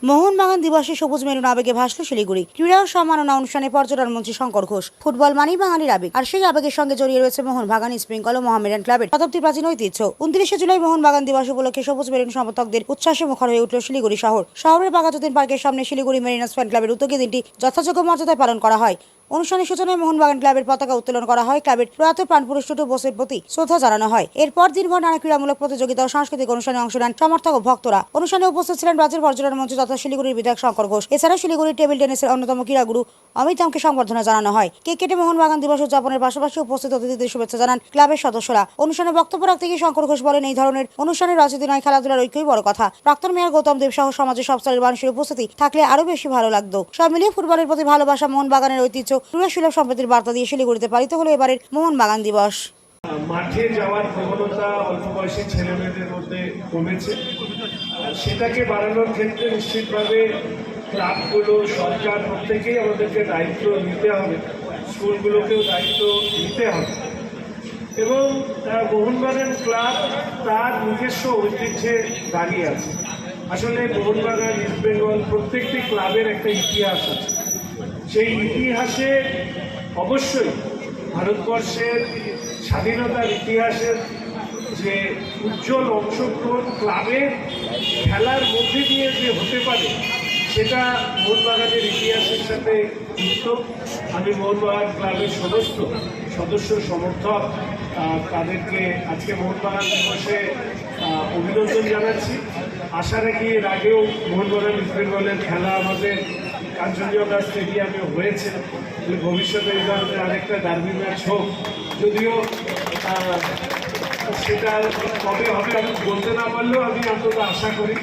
মোহনবাগান দিবসে সবুজ মেরুন আবেগে ভাসল শিলিগুড়ি। ক্রীড়া ও সম্মাননা অনুষ্ঠানে পর্যটন মন্ত্রী শঙ্কর ঘোষ। ফুটবল মানেই বাঙালির আবেগ, আর সেই আবেগের সঙ্গে জড়িয়ে রয়েছে মোহনবাগান ইস্টবেঙ্গল ও মোহামেডান ক্লাবের শতাব্দী প্রাচীন ঐতিহ্য। 29শে জুলাই মোহনবাগান দিবস উপলক্ষে সবুজ মেরুন সমর্থকদের উচ্ছ্বাসে মুখর হয়ে উঠল শিলিগুড়ি শহর। শহরের বাঘাযতীন পার্কের সামনে শিলিগুড়ি মেরিনাস ফ্যান ক্লাবের উদ্যোগে দিনটি যথাযোগ্য মর্যাদায় পালন করা হয়। অনুষ্ঠানের সূচনায় মোহনবাগান ক্লাবের পতাকা উত্তোলন করা হয়। ক্লাবের প্রয়াত প্রাণপুরুষ টুটু বোসের প্রতি শ্রদ্ধা জানানো হয়। এরপর দিনভর নানা ক্রীড়ামূলক প্রতিযোগিতা ও সাংস্কৃতিক অনুষ্ঠানে অংশ নেন সমর্থক ও ভক্তরা। অনুষ্ঠানে উপস্থিত ছিলেন রাজ্যের পর্যটন মন্ত্রী তথা শিলিগুড়ির বিধায়ক শঙ্কর ঘোষ। এছাড়া শিলিগুড়ির টেবিল টেনিসের অন্যতম ক্রীড়াগুরু অমিত দামকে সংবর্ধনা জানানো হয়। কেক কেটে মোহনবাগান দিবস উদযাপনের পাশাপাশি উপস্থিত অতিথিদের শুভেচ্ছা জানান ক্লাবের সদস্যরা। অনুষ্ঠানে বক্তব্য রাখতে গিয়ে শঙ্কর ঘোষ বলেন, এই ধরনের অনুষ্ঠানের রাজনীতি নয়, খেলাধুলার ঐক্যই বড় কথা। প্রাক্তন মেয়র গৌতম দেব সহ সমাজের সব স্তরের মানুষের উপস্থিতি থাকলে আরো বেশি ভালো লাগতো। সব মিলিয়ে ফুটবলের প্রতি ভালোবাসা, মোহনবাগানের ঐতিহ্য, ক্রীড়াশীল সম্প্রীতির বার্তা দিয়ে শিলিগুড়িতে পালিত হলো এবারের মোহনবাগান দিবস। মাঠে যাওয়ার প্রবণতা অল্প বয়সী ছেলেমেয়েদের মধ্যে কমেছে। সেটাকে বাড়ানোর ক্ষেত্রে নিশ্চিতভাবে ক্লাবগুলো, সরকার প্রত্যেকেই আমাদেরকে দায়িত্ব নিতে হবে, স্কুলগুলোকেও দায়িত্ব নিতে হবে। এবং মোহনবাগান ক্লাব তার নিজস্ব ঐতিহ্যে দাঁড়িয়ে আছে। আসলে মোহনবাগান, ইস্টবেঙ্গল প্রত্যেকটি ক্লাবের একটা ইতিহাস আছে। সেই ইতিহাসে অবশ্যই ভারতবর্ষের স্বাধীনতার ইতিহাসের যে উজ্জ্বল অংশগ্রহণ ক্লাবের খেলার মধ্যে দিয়ে যে হতে পারে, সেটা মোহনবাগানের ইতিহাসের সাথে যুক্ত। আমি মোহনবাগান ক্লাবের সমস্ত সদস্য সমর্থক তাদেরকে আজকে মোহনবাগান দিবসে অভিনন্দন জানাচ্ছি। আশা রাখি এর আগেও মোহনবাগান ইস্টবেঙ্গলের খেলা আমাদের কাঞ্চনজঙ্ঘা স্টেডিয়ামে হয়েছে। ভবিষ্যতে এই ধরনের আরেকটা ডার্বি ম্যাচ হোক, যদিও সেটা কবে হবে আমি বলতে না পারলেও আমি অন্তত আশা করি।